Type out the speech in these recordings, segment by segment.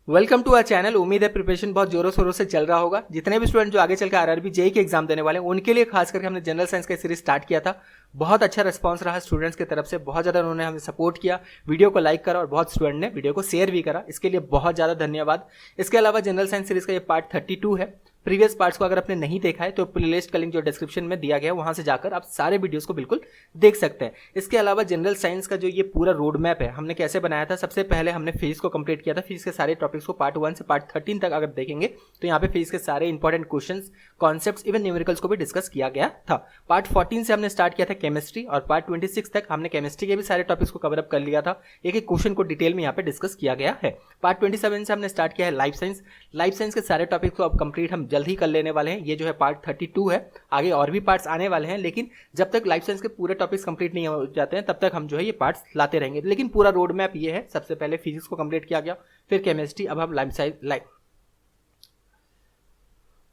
Welcome to our channel. उम्मीद है preparation बहुत जोरों शोरों से चल रहा होगा। जितने भी स्टूडेंट जो आगे चल के आरआरबी जेई के एग्जाम देने वाले हैं उनके लिए खास करके हमने जनरल साइंस का सीरीज स्टार्ट किया था। बहुत अच्छा रिस्पांस रहा स्टूडेंट्स की तरफ से, बहुत ज़्यादा उन्होंने हमें सपोर्ट किया, वीडियो को लाइक करा और बहुत स्टूडेंट ने वीडियो को शेयर भी करा। इसके लिए बहुत ज़्यादा धन्यवाद। इसके अलावा जनरल साइंस सीरीज का ये पार्ट 32 है। प्रीवियस पार्ट्स को अगर आपने नहीं देखा है तो प्लेलिस्ट का लिंक जो डिस्क्रिप्शन में दिया गया है वहां से जाकर आप सारे वीडियोस को बिल्कुल देख सकते हैं। इसके अलावा जनरल साइंस का जो ये पूरा रोड मैप है हमने कैसे बनाया था, सबसे पहले हमने फिजिक्स को कंप्लीट किया था। फिजिक्स के सारे टॉपिक्स को पार्ट 1 से पार्ट 13 तक अगर देखेंगे तो यहाँ पे फिजिक्स के सारे important questions, concepts, even numericals को भी डिस्कस किया गया था। पार्ट 14 से हमने स्टार्ट किया था केमिस्ट्री और पार्ट 26 तक हमने केमिस्ट्री के भी सारे टॉपिक्स को कवर अप कर लिया था। एक एक क्वेश्चन को डिटेल में यहाँ पे डिस्कस किया गया है। पार्ट 27 से हमने स्टार्ट किया है लाइफ साइंस। लाइफ साइंस के सारे टॉपिक्स को अब कंप्लीट हम जल्द ही कर लेने वाले हैं। ये जो है पार्ट 32 है, आगे और भी पार्ट्स आने वाले हैं, लेकिन जब तक लाइफ साइंस के पूरे टॉपिक्स कंप्लीट नहीं हो जाते हैं तब तक हम जो है ये पार्ट्स लाते रहेंगे। लेकिन पूरा रोड मैप ये है, सबसे पहले फिजिक्स को कंप्लीट किया गया, फिर केमिस्ट्री, अब हम life.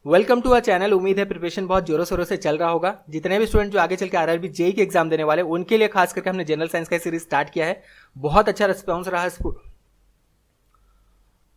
Welcome to our channel. उम्मीद है प्रिपरेशन बहुत जोरों शोरों से चल रहा होगा। जितने भी स्टूडेंट जो आगे चल के आरआरबी जेई के एग्जाम देने वाले उनके लिए खास करके हमने जनरल साइंस का सीरीज स्टार्ट किया है। बहुत अच्छा रिस्पॉन्स रहा।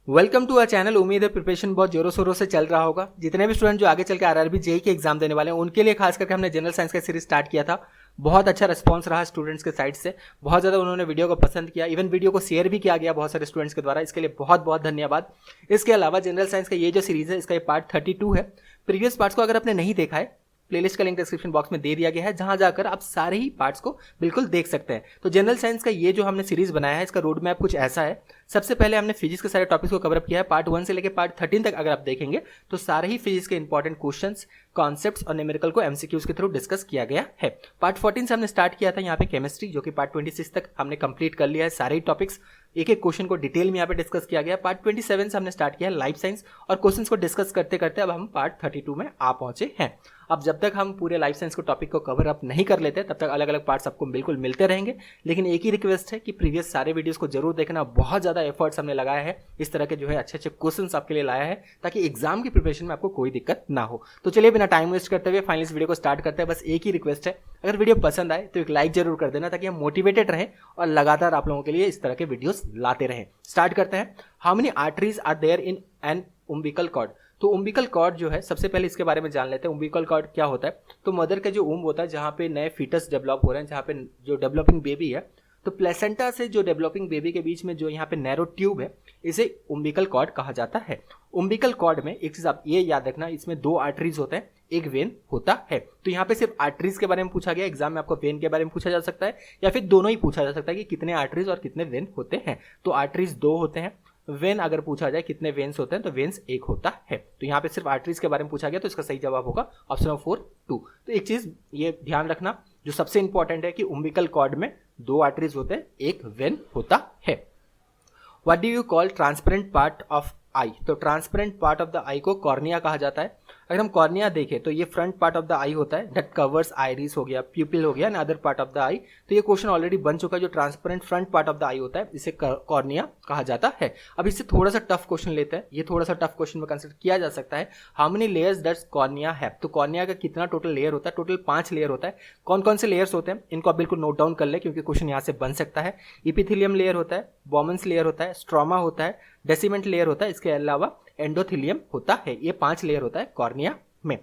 Welcome to our channel. उम्मीद है प्रिपरेशन बहुत जोरों शोरों से चल रहा होगा। जितने भी स्टूडेंट जो आगे चल के आरआरबी जेई के एग्जाम देने वाले हैं उनके लिए खास करके हमने जनरल साइंस का सीरीज स्टार्ट किया था। बहुत अच्छा रिस्पांस रहा स्टूडेंट्स के साइड से, बहुत ज़्यादा उन्होंने वीडियो को पसंद किया, इवन वीडियो को शेयर भी किया गया बहुत सारे स्टूडेंट्स के द्वारा। इसके लिए बहुत बहुत धन्यवाद। इसके अलावा जनरल साइंस का ये जो सीरीज है इसका ये पार्ट 32 है। प्रीवियस पार्ट्स को अगर आपने नहीं देखा है, प्लेलिस्ट का लिंक डिस्क्रिप्शन बॉक्स में दे दिया गया है, जहां जाकर आप सारे ही पार्ट्स को बिल्कुल देख सकते हैं। तो जनरल साइंस का ये जो हमने सीरीज बनाया है इसका रोड मैप कुछ ऐसा है। सबसे पहले हमने फिजिक्स के सारे टॉपिक्स को कवर अप किया है। पार्ट 1 से लेकर पार्ट 13 तक अगर आप देखेंगे तो सारे ही फिजिक्स के इंपॉर्टेंट क्वेश्चंस, कॉन्सेप्ट्स और न्यूमेरिकल को एमसीक्यूज के थ्रू डिस्कस किया गया है। पार्ट 14 से हमने स्टार्ट किया था यहाँ पे केमिस्ट्री, जो कि पार्ट 26 तक हमने कंप्लीट कर लिया है। सारे ही टॉपिक्स, एक एक क्वेश्चन को डिटेल में यहाँ पे डिस्कस किया गया। पार्ट 27 से हमने स्टार्ट किया है लाइफ साइंस और क्वेश्चंस को डिस्कस करते करते अब हम पार्ट 32 में आ पहुंचे हैं। अब जब तक हम पूरे लाइफ साइंस को टॉपिक को कवर अप नहीं कर लेते तब तक अलग अलग पार्ट्स आपको बिल्कुल मिलते रहेंगे। लेकिन एक ही रिक्वेस्ट है कि प्रीवियस सारे वीडियोस को जरूर देखना। बहुत ज़्यादा एफर्ट्स हमने लगाया है, इस तरह के जो है अच्छे अच्छे क्वेश्चंस आपके लिए लाया है ताकि एग्जाम की प्रिपरेशन में आपको कोई दिक्कत ना हो। तो चलिए बिना टाइम वेस्ट करते हुए फाइनली इस वीडियो को स्टार्ट करते हैं। बस एक ही रिक्वेस्ट है, अगर वीडियो पसंद आए तो एक लाइक जरूर कर देना ताकि हम मोटिवेटेड रहें और लगातार आप लोगों के लिए इस तरह के वीडियोस लाते रहें। स्टार्ट करते हैं। How many arteries are there in an umbilical cord. तो उम्बिकल कॉर्ड जो है, सबसे पहले इसके बारे में जान लेते हैं। उम्बिकल कॉर्ड क्या होता है? तो मदर का जो उम्ब होता है, जहाँ पे नए फीटस डेवलप हो रहे हैं, जहाँ पे जो डेवलपिंग बेबी है, तो प्लेसेंटा से जो डेवलपिंग बेबी के बीच में जो यहाँ पे नैरो ट्यूब है, इसे उम्बिकल कॉर्ड कहा जाता है। उम्बिकल कॉर्ड में एक चीज आप ये याद रखना, इसमें 2 आर्टरीज होते हैं, एक वेन होता है। तो यहाँ पे सिर्फ आर्टरीज के बारे में पूछा गया। एग्जाम में आपको वेन के बारे में पूछा जा सकता है या फिर दोनों ही पूछा जा सकता है कि कितने आर्टरीज और कितने वेन होते हैं। तो आर्टरीज 2 होते हैं। वेन अगर पूछा जाए कितने वेन्स होते हैं तो वेन्स 1 होता है। तो यहाँ पे सिर्फ आर्टरीज के बारे में पूछा गया, तो इसका सही जवाब होगा ऑप्शन नंबर 4 2। तो एक चीज ये ध्यान रखना जो सबसे इंपॉर्टेंट है कि उम्बिकल कॉर्ड में 2 आर्टरीज होते हैं, एक वेन होता है। What do you call transparent part of eye? तो transparent part of the eye को कॉर्निया कहा जाता है। अगर हम कॉर्निया देखें तो ये front part of the eye होता है, दैट कवर्स आइरिस हो गया, प्यूपिल हो गया and other part of the eye. तो ये क्वेश्चन ऑलरेडी बन चुका है। जो transparent front part of the eye होता है इसे कॉर्निया कहा जाता है। अब इससे थोड़ा सा टफ क्वेश्चन लेते हैं। ये थोड़ा सा टफ क्वेश्चन में कंसिडर किया जा सकता है। How many layers does cornea have? तो कॉर्निया का कितना टोटल लेयर होता है? टोटल 5 लेयर होता है। कौन कौन से लेयर्स होते हैं इनको आप बिल्कुल नोट डाउन कर ले, क्योंकि क्वेश्चन यहाँ से बन सकता है। इपिथेलियम लेयर होता है, बॉमन्स लेयर होता है, स्ट्रोमा होता है, डेसिमेंट लेयर होता है, इसके अलावा एंडोथेलियम होता है। ये 5 लेयर होता है कॉर्निया में।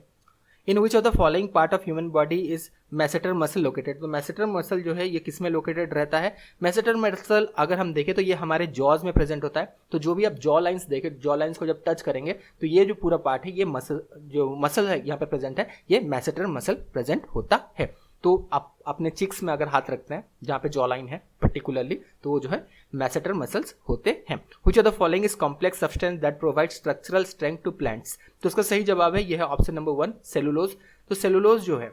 In which of the following part of human body is masseter muscle located? तो मैसेटर मसल जो है ये किस में लोकेटेड रहता है? मैसेटर मसल अगर हम देखें तो ये हमारे जॉज में प्रेजेंट होता है। तो जो भी आप जॉ लाइंस देखें, जॉ लाइंस को जब टच करेंगे तो ये जो पूरा पार्ट है, ये मसल जो मसल है यहाँ पे प्रेजेंट है, ये मैसेटर मसल प्रेजेंट होता है। तो आप अपने चिक्स में अगर हाथ रखते हैं जहाँ पे जॉ लाइन है पर्टिकुलरली, तो वो जो है मैसेटर मसल्स होते हैं। Which of the following is complex substance that provide structural strength to plants? तो उसका सही जवाब है, यह है ऑप्शन नंबर 1 सेलुलोज। तो सेलुलोज जो है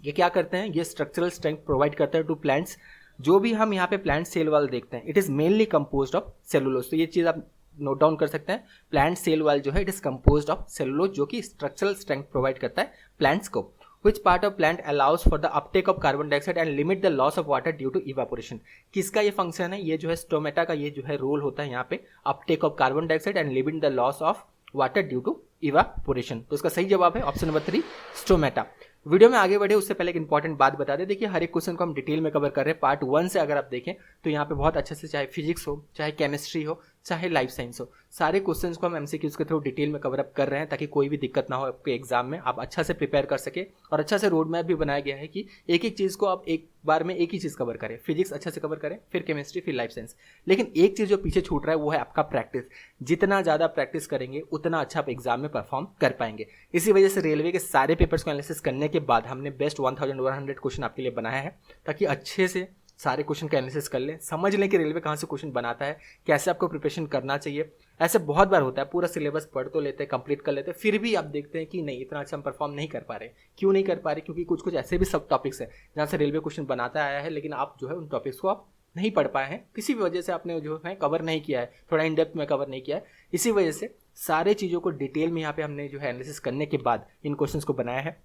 ये क्या करते हैं? ये स्ट्रक्चरल स्ट्रेंथ प्रोवाइड करते हैं टू प्लांट्स। जो भी हम यहाँ पे प्लांट सेल वाल देखते हैं, it is mainly composed of cellulose. तो ये चीज आप नोट डाउन कर सकते हैं। प्लांट सेल वाल जो है it is composed of cellulose, जो कि स्ट्रक्चरल स्ट्रेंथ प्रोवाइड करता है प्लांट्स को। Which part of plant allows for the uptake of carbon dioxide and limit the loss of water due to evaporation? किसका ये function है? ये जो है स्टोमेटा का ये जो है रोल होता है यहाँ पे, uptake of carbon dioxide and limit the loss of water due to evaporation. तो इसका सही जवाब है ऑप्शन नंबर 3 स्टोमेटा। वीडियो में आगे बढ़े उससे पहले एक इंपॉर्टेंट बात बता दें। देखिए हर एक क्वेश्चन को हम डिटेल में कवर कर रहे हैं। पार्ट 1 से अगर आप देखें तो यहाँ पे बहुत अच्छे से, चाहे फिजिक्स हो, चाहे केमिस्ट्री हो, चाहे लाइफ साइंस हो, सारे क्वेश्चंस को हम एमसीक्यूज के थ्रू डिटेल में कवर अप कर रहे हैं ताकि कोई भी दिक्कत ना हो आपके एग्जाम में, आप अच्छा से प्रिपेयर कर सके। और अच्छा से रोड मैप भी बनाया गया है कि एक एक चीज़ को आप एक बार में एक ही चीज़ कवर करें, फिजिक्स अच्छा से कवर करें, फिर केमिस्ट्री, फिर लाइफ साइंस। लेकिन एक चीज़ जो पीछे छूट रहा है वो है आपका प्रैक्टिस। जितना ज़्यादा प्रैक्टिस करेंगे उतना अच्छा आप एग्जाम में परफॉर्म कर पाएंगे। इसी वजह से रेलवे के सारे पेपर्स को एनालिसिस करने के बाद हमने बेस्ट 1100 क्वेश्चन आपके लिए बनाया है ताकि अच्छे से सारे क्वेश्चन का एनालिसिस कर लें, समझ लें कि रेलवे कहाँ से क्वेश्चन बनाता है, कैसे आपको प्रिपरेशन करना चाहिए। ऐसे बहुत बार होता है, पूरा सिलेबस पढ़ तो लेते हैं, कंप्लीट कर लेते हैं, फिर भी आप देखते हैं कि नहीं इतना अच्छा हम परफॉर्म नहीं कर पा रहे। क्यों नहीं कर पा रहे? क्योंकि कुछ कुछ ऐसे भी सब टॉपिक्स हैं जहाँ से रेलवे क्वेश्चन बनाता आया है, लेकिन आप जो है उन टॉपिक्स को आप नहीं पढ़ पाए हैं, किसी भी वजह से आपने जो है कवर नहीं किया है, थोड़ा इन डेप्थ में कवर नहीं किया है। इसी वजह से सारे चीज़ों को डिटेल में यहाँ पे हमने जो है एनालिसिस करने के बाद इन क्वेश्चंस को बनाया है।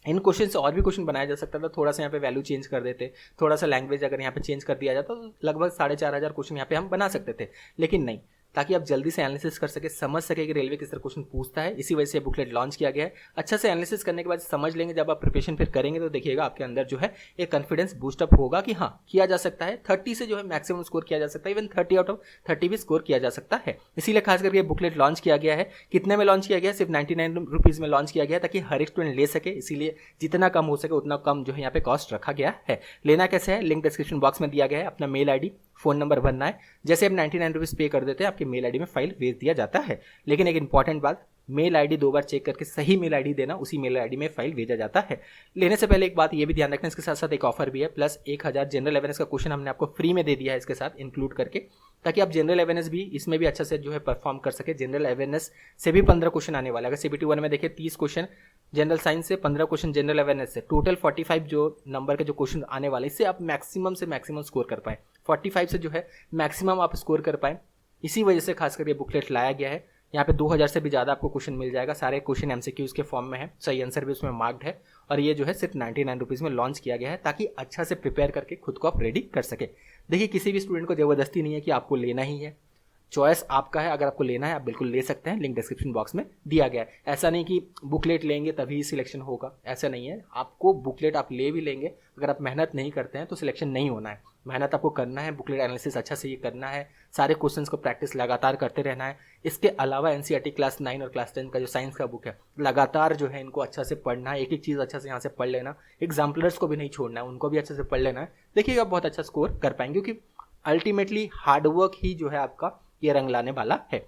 इन क्वेश्चन से और भी क्वेश्चन बनाया जा सकता था, थोड़ा सा यहाँ पे वैल्यू चेंज कर देते, थोड़ा सा लैंग्वेज अगर यहाँ पे चेंज कर दिया जाता तो लगभग 4500 क्वेश्चन यहाँ पे हम बना सकते थे, लेकिन नहीं, ताकि आप जल्दी से एनालिसिस कर सके, समझ सके कि रेलवे किस तरह क्वेश्चन पूछता है। इसी वजह से बुकलेट लॉन्च किया गया है। अच्छा से एनालिसिस करने के बाद समझ लेंगे, जब आप प्रिपरेशन फिर करेंगे तो देखिएगा आपके अंदर जो है एक कॉन्फिडेंस बूस्टअप होगा कि हाँ किया जा सकता है। 30 से जो है मैक्सिमम स्कोर किया जा सकता है, इवन 30 आउट ऑफ 30 भी स्कोर किया जा सकता है। इसीलिए खास करके बुकलेट लॉन्च किया गया है। कितने में लॉन्च किया गया? सिर्फ 99 रुपीज़ में लॉन्च किया गया ताकि हर एक स्टूडेंट ले सके। इसीलिए जितना कम हो सके उतना कम जो है यहाँ पे कॉस्ट रखा गया है। लेना कैसे है? लिंक डिस्क्रिप्शन बॉक्स में दिया गया है। अपना मेल आईडी, फ़ोन नंबर भरना है। जैसे आप 99 रुपीज़ पे कर देते हैं, आपकी मेल आईडी में फाइल भेज दिया जाता है। लेकिन एक इंपॉर्टेंट बात, मेल आईडी 2 बार चेक करके सही मेल आईडी देना, उसी मेल आईडी में फाइल भेजा जाता है। लेने से पहले एक बात ये भी ध्यान रखना, इसके साथ साथ एक ऑफर भी है, प्लस 1000 जनरल अवेयरनेस का क्वेश्चन हमने आपको फ्री में दे दिया है इसके साथ इंक्लूड करके, ताकि आप जनरल अवेयरनेस भी इसमें भी अच्छा से जो है परफॉर्म कर सके। जनरल अवेयरनेस से भी 15 क्वेश्चन आने वाला है। अगर CBT 1 में देखिए 30 क्वेश्चन जनरल साइंस से, 15 क्वेश्चन जनरल अवेयरनेस से, टोटल 45 जो नंबर के जो क्वेश्चन आने वाले, इससे आप मैक्सिमम से मैक्सिमम स्कोर कर पाए। 45 से जो है मैक्सिमम आप स्कोर कर पाए। इसी वजह से खास करके बुकलेट लाया गया है। यहाँ पे 2000 से भी ज़्यादा आपको क्वेश्चन मिल जाएगा। सारे क्वेश्चन MCQs के फॉर्म में है, सही आंसर भी उसमें मार्क्ड है। और ये जो है सिर्फ 99 रुपीज़ में लॉन्च किया गया है ताकि अच्छा से प्रिपेयर करके खुद को आप रेडी कर सके। देखिए किसी भी स्टूडेंट को ज़बरदस्ती नहीं है कि आपको लेना ही है, चॉइस आपका है। अगर आपको लेना है आप बिल्कुल ले सकते हैं, लिंक डिस्क्रिप्शन बॉक्स में दिया गया है। ऐसा नहीं कि बुकलेट लेंगे तभी सिलेक्शन होगा, ऐसा नहीं है। आपको बुकलेट आप ले भी लेंगे, अगर आप मेहनत नहीं करते हैं तो सिलेक्शन नहीं होना है। मेहनत आपको करना है, बुकलेट एनालिसिस अच्छा से ये करना है, सारे क्वेश्चंस को प्रैक्टिस लगातार करते रहना है। इसके अलावा NCERT क्लास 9 और क्लास 10 का जो साइंस का बुक है, लगातार जो है इनको अच्छा से पढ़ना है, एक एक चीज़ अच्छा से यहाँ से पढ़ लेना। एग्जाम्पलर्स को भी नहीं छोड़ना है, उनको भी अच्छे से पढ़ लेना है। देखिएगा बहुत अच्छा स्कोर कर पाएंगे, क्योंकि अल्टीमेटली हार्डवर्क ही जो है आपका ये रंग लाने वाला है।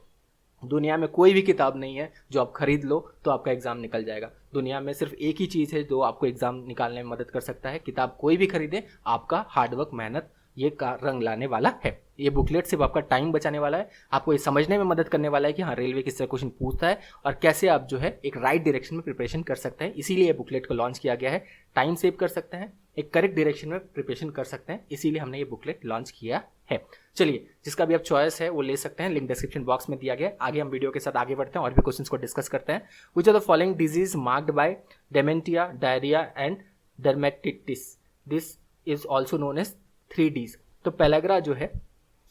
दुनिया में कोई भी किताब नहीं है जो आप खरीद लो तो आपका एग्जाम निकल जाएगा। दुनिया में सिर्फ एक ही चीज़ है जो आपको एग्जाम निकालने में मदद कर सकता है। किताब कोई भी खरीदे, आपका हार्डवर्क, मेहनत ये का रंग लाने वाला है। ये बुकलेट सिर्फ आपका टाइम बचाने वाला है, आपको ये समझने में मदद करने वाला है कि हाँ रेलवे किस तरह क्वेश्चन पूछता है और कैसे आप जो है एक राइट डायरेक्शन में प्रिपरेशन कर सकते हैं। इसीलिए ये बुकलेट को लॉन्च किया गया है। टाइम सेव कर सकते हैं, एक करेक्ट डायरेक्शन में प्रिपरेशन कर सकते हैं, इसीलिए हमने ये बुकलेट लॉन्च किया है। चलिए, जिसका भी आप चॉइस है वो ले सकते हैं, लिंक डिस्क्रिप्शन बॉक्स में दिया गया है। आगे हम वीडियो के साथ आगे बढ़ते हैं और भी क्वेश्चंस को डिस्कस करते हैं। Which are the following disease marked by dementia, diarrhoea and dermatitis? This is also known as 3Ds। तो पेलाग्रा जो है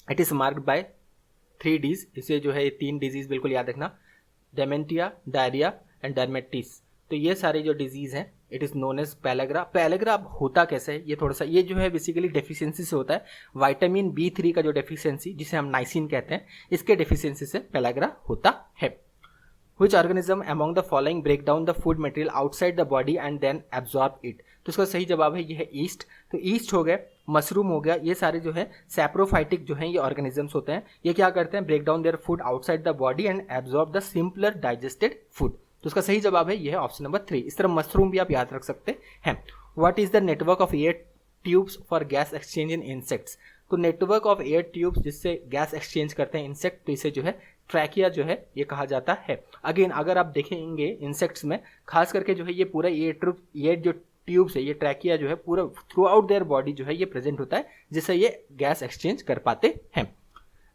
it is marked by 3Ds। इसे जो है ये 3 डिजीज बिल्कुल याद रखना, डेमेंटिया, डायरिया एंड डर्मेटिस। तो ये सारे जो डिजीज हैं it is known as pellagra. Pellagra अब होता कैसे है, ये थोड़ा सा, ये जो है बेसिकली डेफिशिएंसी से होता है। विटामिन B3 का जो डेफिशिएंसी, जिसे हम नाइसिन कहते हैं, इसके डेफिशिएंसी से पेलाग्रा होता है। Which organism among the following break down the food material outside the body and then absorb it? तो इसका सही जवाब है ये है ईस्ट। तो ईस्ट हो गया, मशरूम हो गया, ये सारे जो है सैप्रोफाइटिक जो हैं ये ऑर्गेनिजम्स होते हैं। ये क्या करते हैं? Break down their food outside the body and absorb the simpler digested food. तो उसका सही जवाब है ये है ऑप्शन नंबर 3। इस तरह मशरूम भी आप याद रख सकते हैं। What is the network of air tubes for gas exchange in insects? तो नेटवर्क ऑफ एयर ट्यूब्स जिससे गैस एक्सचेंज करते हैं इंसेक्ट, तो इसे जो है ट्रैकिया जो है ये कहा जाता है। अगेन अगर आप देखेंगे इंसेक्ट्स में खास करके जो है ये पूरा ये जो ट्यूब्स है, ये ट्रैकिया जो है पूरा थ्रू आउट देयर बॉडी जो है ये प्रेजेंट होता है, जिससे ये गैस एक्सचेंज कर पाते हैं।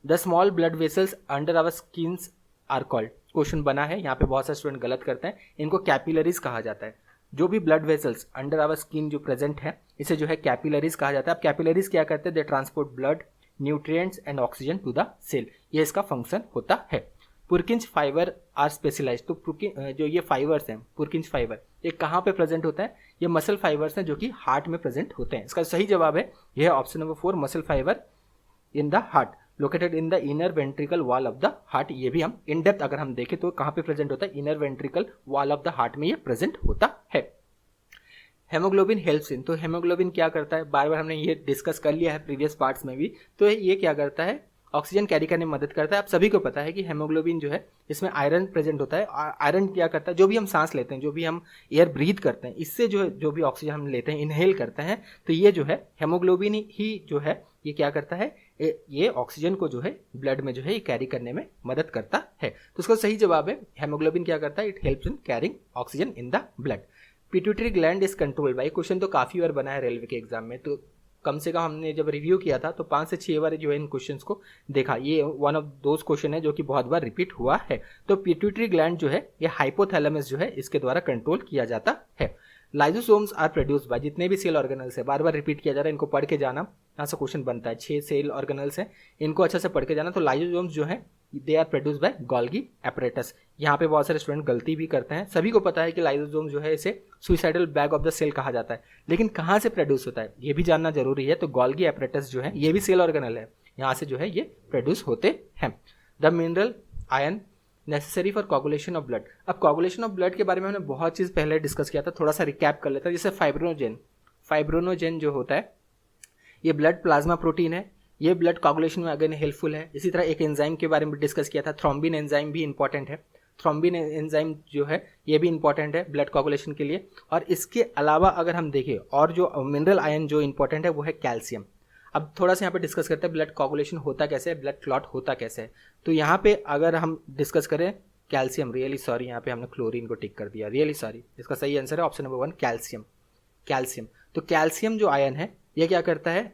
The small blood vessels under our skins are called. Question बना है, यहाँ पे बहुत सारे स्टूडेंट गलत करते हैं, इनको कैपिलरीज कहा जाता है। जो भी blood vessels under our skin जो प्रेजेंट है इसे जो है कैपिलरीज कहा जाता है। अब कैपिलरीज क्या करते हैं? They transport blood, nutrients and oxygen to the cell, ये इसका फंक्शन होता है। Purkinje fibre are specialised. तो जो ये फाइबर्स हैं पुरकिंज फाइबर, ये कहाँ पे प्रेजेंट होता है? ये मसल फाइबर्स हैं जो कि हार्ट में प्रेजेंट होते हैं। इसका सही जवाब है यह option number 4, muscle fibre in the heart. Located in the inner ventricle wall of the heart. ये भी हम इन डेप्थ अगर हम देखें तो कहाँ पे प्रेजेंट होता है, inner ventricle wall of the heart में ये प्रेजेंट होता है। हेमोग्लोबिन हेल्प्स इन, तो हेमोग्लोबिन क्या करता है, बार बार हमने ये डिस्कस कर लिया है प्रीवियस पार्ट्स में भी। तो ये क्या करता है, ऑक्सीजन कैरी करने में मदद करता है। आप सभी को पता है कि हेमोग्लोबिन जो है इसमें आयरन प्रेजेंट होता है। आयरन क्या करता है, जो भी हम सांस लेते हैं, जो भी हम एयर ब्रीथ करते हैं, इससे जो भी ऑक्सीजन हम लेते हैं, इनहेल करते हैं, तो ये जो है हेमोग्लोबिन ही जो है ये क्या करता है, ये ऑक्सीजन को जो है ब्लड में जो है ये कैरी करने में मदद करता है। तो उसका सही जवाब है हेमोग्लोबिन क्या करता है, it helps in carrying oxygen in the blood. Pituitary gland is controlled by, question तो काफी बार बना है रेलवे के एग्जाम में, तो कम से कम हमने जब रिव्यू किया था तो 5 से 6 बार जो है इन क्वेश्चंस को देखा। ये वन ऑफ दोज क्वेश्चन है जो कि बहुत बार रिपीट हुआ है। तो पिट्यूटरी ग्लैंड जो है ये हाइपोथैलेमस जो है इसके द्वारा कंट्रोल किया जाता है। लाइजोसोम्स आर प्रोड्यूस्ड बाय, जितने भी सेल ऑर्गेनल्स है, बार बार रिपीट किया जा रहा है, इनको पढ़ के जाना, यहाँ से क्वेश्चन बनता है। 6 सेल ऑर्गेनल्स हैं, इनको अच्छे से पढ़ के जाना। तो लाइजोसोम्स जो है they are produced by Golgi apparatus. यहाँ पे बहुत सारे स्टूडेंट गलती भी करते हैं। सभी को पता है कि लाइसोसोम जो है इसे suicidal bag of the cell कहा जाता है, लेकिन कहाँ से प्रोड्यूस होता है ये भी जानना जरूरी है। तो गोल्गी एपरेटस जो है ये भी सेल ऑर्गेनल है, यहाँ से जो है ये प्रोड्यूस होते हैं। The mineral ion necessary for coagulation of blood. अब कोगुलेशन ऑफ ब्लड के बारे में हमने बहुत चीज़ पहले डिस्कस किया था, थोड़ा सा रिकैप कर लेता है। जैसे फाइब्रोनोजेन जो होता है ये ब्लड प्लाज्मा प्रोटीन है, ये ब्लड कोगुलेशन में अगेन हेल्पफुल है। इसी तरह एक एंजाइम के बारे में डिस्कस किया था, थ्रोम्बिन एंजाइम भी इंपॉर्टेंट है। थ्रोम्बिन एंजाइम जो है ये भी इंपॉर्टेंट है ब्लड कोगुलेशन के लिए। और इसके अलावा अगर हम देखें और जो मिनरल आयन जो इंपॉर्टेंट है वो है कैल्शियम। अब थोड़ा सा यहाँ पे डिस्कस करते हैं ब्लड कोगुलेशन होता कैसे है, ब्लड क्लॉट होता कैसे है। तो यहाँ पे अगर हम डिस्कस करें कैल्शियम, रियली सॉरी यहाँ पे हमने क्लोरीन को टिक कर दिया, रियली सॉरी। इसका सही आंसर है ऑप्शन नंबर 1 कैल्शियम। तो कैल्शियम जो आयन है ये क्या करता है,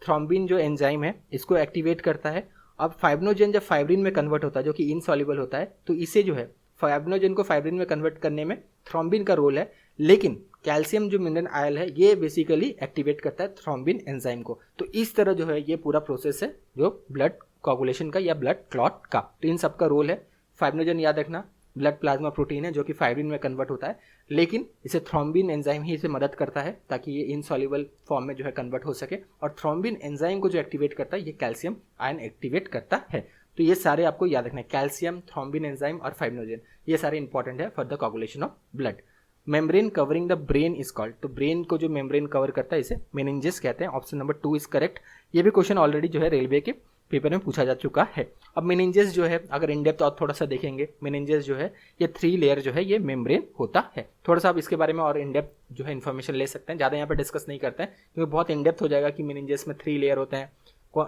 थ्रोम्बिन जो एंजाइम है इसको एक्टिवेट करता है। अब फाइब्रिनोजेन जब फाइब्रिन में कन्वर्ट होता है जो कि इनसॉल्युबल होता है, तो इसे जो है फाइब्रिनोजेन को फाइब्रिन में कन्वर्ट करने में थ्रोम्बिन का रोल है। लेकिन कैल्शियम जो मिनरल आयल है ये बेसिकली एक्टिवेट करता है थ्रोम्बिन एंजाइम को। तो इस तरह जो है ये पूरा प्रोसेस है जो ब्लड कोगुलेशन का या ब्लड क्लॉट का। तो इन सबका रोल है। फाइब्रिनोजेन याद रखना ब्लड प्लाज्मा प्रोटीन है जो कि फाइब्रिन में कन्वर्ट होता है, लेकिन इसे थ्रोम्बिन एंजाइम ही इसे मदद करता है ताकि ये इनसॉल्युबल फॉर्म में जो है कन्वर्ट हो सके। और थ्रोम्बिन एंजाइम को जो एक्टिवेट करता है ये कैल्शियम आयन एक्टिवेट करता है। तो ये सारे आपको याद रखना है, कैल्शियम, थ्रोम्बिन एंजाइम और फाइब्रिनोजेन, ये सारे इंपॉर्टेंट है for the coagulation of blood. Membrane covering the brain is called, तो ब्रेन को जो मेम्ब्रेन कवर करता है इसे मेनिंजेस कहते हैं। Option number 2 is correct. ये भी क्वेश्चन ऑलरेडी जो है रेलवे के पेपर में पूछा जा चुका है। अब मेनिंजेस जो है अगर इन डेप्थ और थोड़ा सा देखेंगे, मेनिंजेस जो है ये 3 लेयर जो है ये मेम्ब्रेन होता है। थोड़ा सा आप इसके बारे में और इन डेप्थ जो है इन्फॉर्मेशन ले सकते हैं, ज़्यादा यहाँ पे डिस्कस नहीं करते हैं क्योंकि बहुत इन डेप्थ हो जाएगा कि मेनिंजेस में 3 लेयर होते हैं,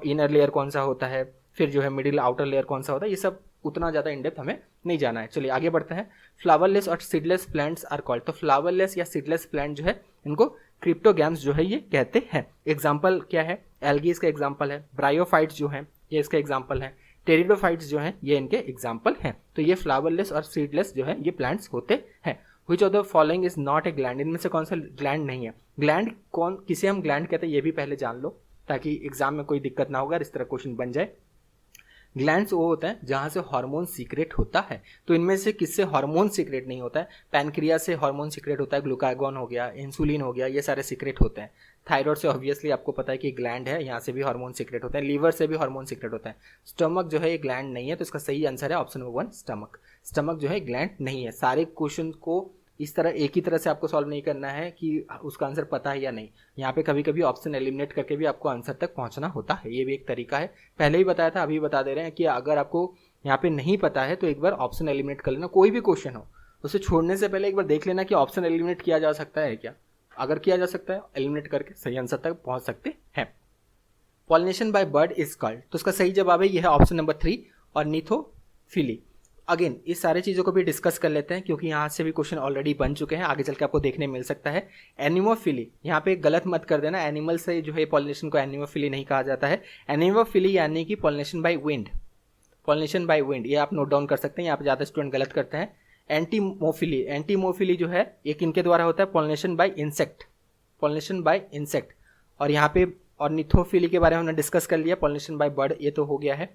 इनर लेयर कौन सा होता है, फिर जो है मिडिल आउटर लेयर कौन सा होता है, ये सब उतना ज़्यादा इन डेप्थ हमें नहीं जाना है। चलिए आगे बढ़ते हैं। फ्लावरलेस और सीडलेस प्लांट्स आर कॉल्ड, तो फ्लावरलेस या सीडलेस प्लांट जो है इनको क्रिप्टोगैम्स जो है ये कहते हैं। एग्जाम्पल क्या है, एल्गी इसका एग्जाम्पल है, ब्रायोफाइट्स जो हैं ये इसका एग्जाम्पल है, टेरिडोफाइट्स जो हैं ये इनके एग्जाम्पल हैं। तो ये फ्लावरलेस और सीडलेस जो है ये प्लांट्स होते हैं। Which of the following is not a gland, इनमें से कौन सा ग्लैंड नहीं है। ग्लैंड कौन, किसे हम ग्लैंड कहते हैं ये भी पहले जान लो ताकि एग्जाम में कोई दिक्कत ना होगा, इस तरह क्वेश्चन बन जाए। ग्लैंड्स वो होता है जहाँ से हार्मोन सीक्रेट होता है। तो इनमें से किससे हार्मोन सीक्रेट नहीं होता है, पैनक्रिया से हार्मोन सीक्रेट होता है, ग्लूकागॉन हो गया, इंसुलिन हो गया, ये सारे सीक्रेट होते हैं। थायराइड से ऑब्वियसली आपको पता है कि ग्लैंड है, यहाँ से भी हार्मोन सीक्रेट होता है। लीवर से भी हार्मोन सीक्रेट होता है। स्टमक जो है ये ग्लैंड नहीं है, तो इसका सही आंसर है ऑप्शन नंबर 1 स्टमक। स्टमक जो है ग्लैंड नहीं है। सारे क्वेश्चन को इस तरह एक ही तरह से आपको सॉल्व नहीं करना है कि उसका आंसर पता है या नहीं। यहाँ पे कभी कभी ऑप्शन एलिमिनेट करके भी आपको आंसर तक पहुँचना होता है, ये भी एक तरीका है। पहले ही बताया था, अभी बता दे रहे हैं कि अगर आपको यहाँ पे नहीं पता है तो एक बार ऑप्शन एलिमिनेट कर लेना। कोई भी क्वेश्चन हो उसे छोड़ने से पहले एक बार देख लेना कि ऑप्शन एलिमिनेट किया जा सकता है क्या। अगर किया जा सकता है एलिमिनेट करके सही आंसर तक पहुँच सकते हैं। Pollination by bird is called, तो उसका सही जवाब है यह है ऑप्शन नंबर 3 ऑर्निथोफिली। अगेन इस सारे चीज़ों को भी डिस्कस कर लेते हैं क्योंकि यहाँ से भी क्वेश्चन ऑलरेडी बन चुके हैं, आगे चल के आपको देखने मिल सकता है। एनिमोफिली, यहाँ पे गलत मत कर देना, एनिमल से जो है पॉलिनेशन को एनिमोफिली नहीं कहा जाता है। एनिमोफिली यानी कि pollination by wind, pollination by wind, ये आप नोट डाउन कर सकते हैं, यहाँ पे ज़्यादा स्टूडेंट गलत करते हैं। एंटीमोफिली, एंटीमोफिली जो है ये किनके द्वारा होता है, pollination by insect, pollination by insect. और यहाँ पे ऑर्निथोफिली के बारे में हमने डिस्कस कर लिया, पॉलिनेशन बाय बर्ड ये तो हो गया है,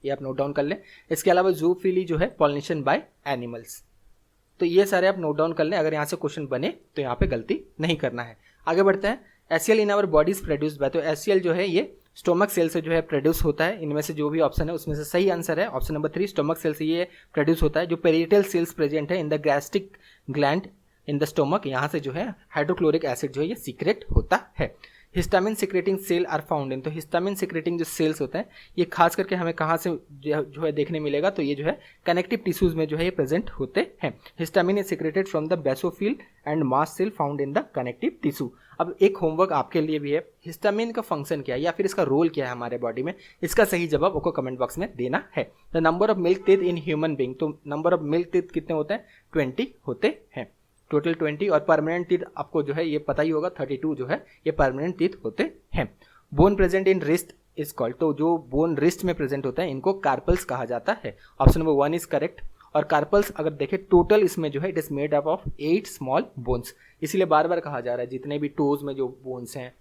ये आप नोट डाउन कर लें। इसके अलावा जूफिली जो है पॉलिनेशन बाय एनिमल्स। तो ये सारे आप नोट डाउन कर लें, अगर यहाँ से क्वेश्चन बने तो यहाँ पे गलती नहीं करना है। आगे बढ़ते हैं। ACL in our body is produced by, तो एसीएल जो है ये स्टोमक सेल से जो है प्रोड्यूस होता है। इनमें से जो भी ऑप्शन है उसमें से सही आंसर है ऑप्शन नंबर 3, स्टोमक सेल से ये प्रोड्यूस होता है। जो पेरिटल सेल्स प्रेजेंट है in the gastric gland in the stomach, यहाँ से जो है हाइड्रोक्लोरिक एसिड जो है ये सीक्रेट होता है। Histamine secreting cell are found in, तो हिस्टामिन सिक्रेटिंग जो सेल्स होते हैं ये खास करके हमें कहाँ से जो है देखने मिलेगा, तो ये जो है कनेक्टिव टिश्यूज में जो है ये प्रेजेंट होते हैं। Histamine is secreted from the basophil and mast cell found in the connective tissue. अब एक होमवर्क आपके लिए भी है, हिस्टामिन का फंक्शन क्या है या फिर इसका रोल क्या है हमारे बॉडी में, इसका सही जवाब आपको कमेंट बॉक्स में देना है। The number of milk teeth in human being, तो नंबर ऑफ मिल्क टीथ कितने होते हैं, 20 होते हैं, टोटल 20। और परमानेंट टीथ आपको जो है ये पता ही होगा 32 जो है ये परमानेंट टीथ होते हैं। Bone present in wrist is called, तो जो बोन रिस्ट में प्रेजेंट होता है इनको कार्पल्स कहा जाता है। Option number 1 is correct. और कार्पल्स अगर देखें टोटल इसमें जो है it is made up of 8 small bones, इसीलिए बार बार कहा जा रहा है जितने भी टोज में जो बोन्स हैं,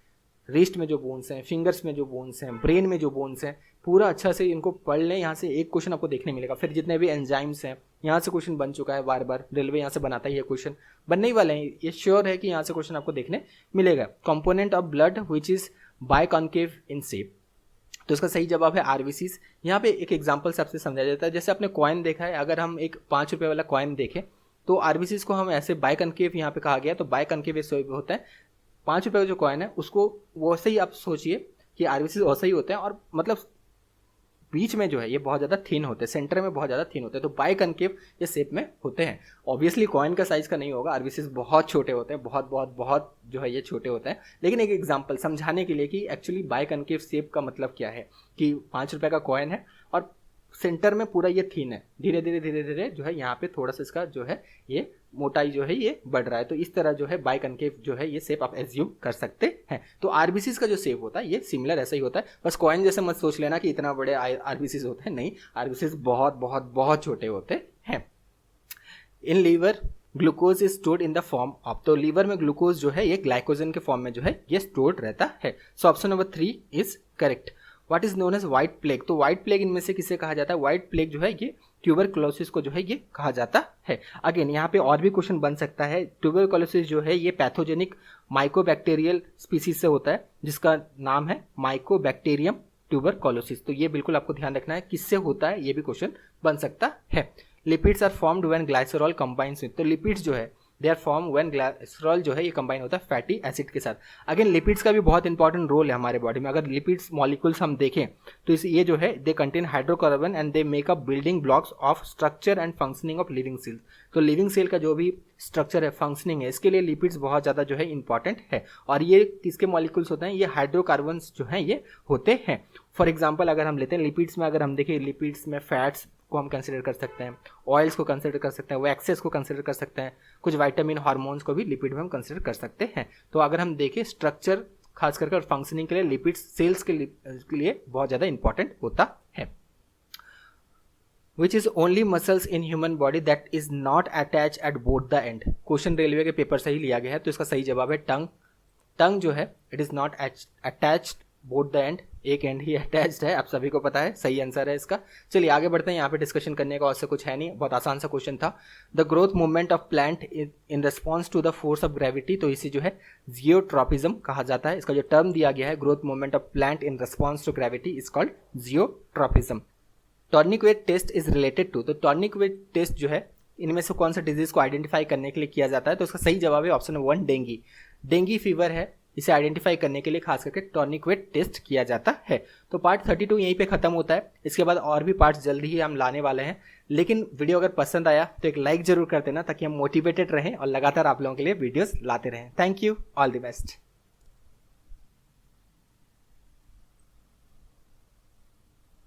रिस्ट में जो बोन्स हैं, फिंगर्स में जो बोन्स हैं, ब्रेन में जो बोन्स हैं, पूरा अच्छा से इनको पढ़ लें। यहाँ से एक क्वेश्चन आपको देखने मिलेगा। फिर जितने भी एंजाइम्स हैं यहाँ से क्वेश्चन बन चुका है, बार बार रेलवे यहाँ से बनाता ही है, क्वेश्चन बनने ही वाले हैं, ये श्योर है कि यहाँ से क्वेश्चन आपको देखने मिलेगा। Component of blood which is biconcave in shape, तो इसका सही जवाब है आरबीसीज। यहाँ पे एक एग्जांपल से आपसे समझाया जाता है, जैसे आपने कॉइन देखा है, अगर हम एक 5 रुपये वाला कॉइन देखें तो आरबीसीज को हम ऐसे बाइकॉन्केव यहाँ पे कहा गया, तो बाइकॉन्केव शेप होता है। 5 रुपये का जो कॉइन है उसको वैसे ही आप सोचिए कि आरबीसीज वैसे ही होते हैं, और मतलब बीच में जो है ये बहुत ज़्यादा थिन होते हैं, सेंटर में बहुत ज़्यादा थिन होते हैं, तो बाइकॉन्केव ये शेप में होते हैं। ऑब्वियसली कॉइन का साइज का नहीं होगा, आरबीसीज बहुत छोटे होते हैं, बहुत बहुत बहुत जो है ये छोटे होते हैं। लेकिन एक एग्जांपल समझाने के लिए कि एक्चुअली बाइकॉन्केव शेप का मतलब क्या है, कि 5 रुपये का कॉइन है और सेंटर में पूरा ये थिन है, धीरे धीरे धीरे धीरे जो है यहाँ पे थोड़ा सा इसका जो है ये मोटाई जो है ये बढ़ रहा है, तो इस तरह जो है बाइकॉन्केव जो है ये शेप आप एज्यूम कर सकते हैं। तो आरबीसीज का जो शेप होता है ये सिमिलर ऐसा ही होता है, बस कॉइन जैसे मत सोच लेना कि इतना बड़े आरबीसीज होते हैं, नहीं, आरबीसीज बहुत बहुत बहुत छोटे होते हैं। In liver glucose is stored in the form of, तो लीवर में ग्लूकोज जो है ये ग्लाइकोजन के फॉर्म में जो है ये स्टोर्ड रहता है। So option number 3 is correct. What is known as white plague, तो व्हाइट प्लेग इनमें से किसे कहा जाता है, व्हाइट प्लेग जो है ये ट्यूबरकुलोसिस को जो है ये कहा जाता है। अगेन यहाँ पे और भी क्वेश्चन बन सकता है। ट्यूबरकुलोसिस जो है ये पैथोजेनिक माइकोबैक्टीरियल स्पीसीज से होता है जिसका नाम है माइकोबैक्टीरियम ट्यूबरकुलोसिस, तो ये बिल्कुल आपको ध्यान रखना है किससे होता है, ये भी क्वेश्चन बन सकता है। Lipids are formed when glycerol combines with, तो लिपिड्स जो है they are form when glycerol जो है ये कंबाइन होता है फैटी एसिड के साथ। अगेन लिपिड्स का भी बहुत इंपॉर्टेंट रोल है हमारे बॉडी में। अगर लिपिड्स मॉलिक्यूल्स हम देखें तो ये जो है they contain hydrocarbon and they make up building blocks of structure and functioning of living cell, तो लिविंग सेल का जो भी स्ट्रक्चर है, फंक्शनिंग है, इसके लिए लिपिड्स बहुत ज़्यादा जो है इंपॉर्टेंट है। और ये किसके मॉलिक्यूल्स होते हैं, ये हाइड्रोकार्बन्स जो हैं ये होते हैं। फॉर एग्जाम्पल अगर हम लेते हैं लिपिड्स में, अगर हम देखें लिपिड्स में फैट्स को हम कंसिडर कर सकते हैं, ऑयल्स को कंसिडर कर सकते हैं, वैक्सेस को कंसिडर कर सकते हैं, कुछ विटामिन हार्मोन्स को भी लिपिड में हम कंसिडर कर सकते हैं। तो अगर हम देखें स्ट्रक्चर खास करके फंक्शनिंग के लिए लिपिड्स सेल्स के लिए बहुत ज़्यादा इंपॉर्टेंट होता है। Which is only muscles in human body that is not attach at both the end, question railway के पेपर से ही लिया गया है, तो इसका सही जवाब है टंग। टंग जो है it is not attached both the end, एक एंड ही अटैच्ड है, आप सभी को पता है, सही आंसर है इसका। चलिए आगे बढ़ते हैं, यहाँ पे डिस्कशन करने का और से कुछ है नहीं, बहुत आसान सा क्वेश्चन था। The growth movement of plant in response to the force of gravity, तो इसे जो है जियोट्रॉपिज्म कहा जाता है। इसका जो टर्म दिया गया है growth movement of plant in response to gravity is called geotropism. Tourniquet test is related to, तो टॉर्निक्वेट टेस्ट जो है इनमें से कौन सा डिजीज को आइडेंटिफाई करने के लिए किया जाता है, तो इसका सही जवाब है ऑप्शन 1 डेंगी। डेंगी फीवर है, इसे आइडेंटिफाई करने के लिए खास करके टॉर्निक्वेट टेस्ट किया जाता है। तो पार्ट 32 यहीं पे खत्म होता है, इसके बाद और भी पार्ट्स जल्दी ही हम लाने वाले हैं। लेकिन वीडियो अगर पसंद आया तो एक लाइक जरूर कर देना ताकि हम मोटिवेटेड रहें और लगातार आप लोगों के लिए वीडियोस लाते रहें। Thank you, all the best.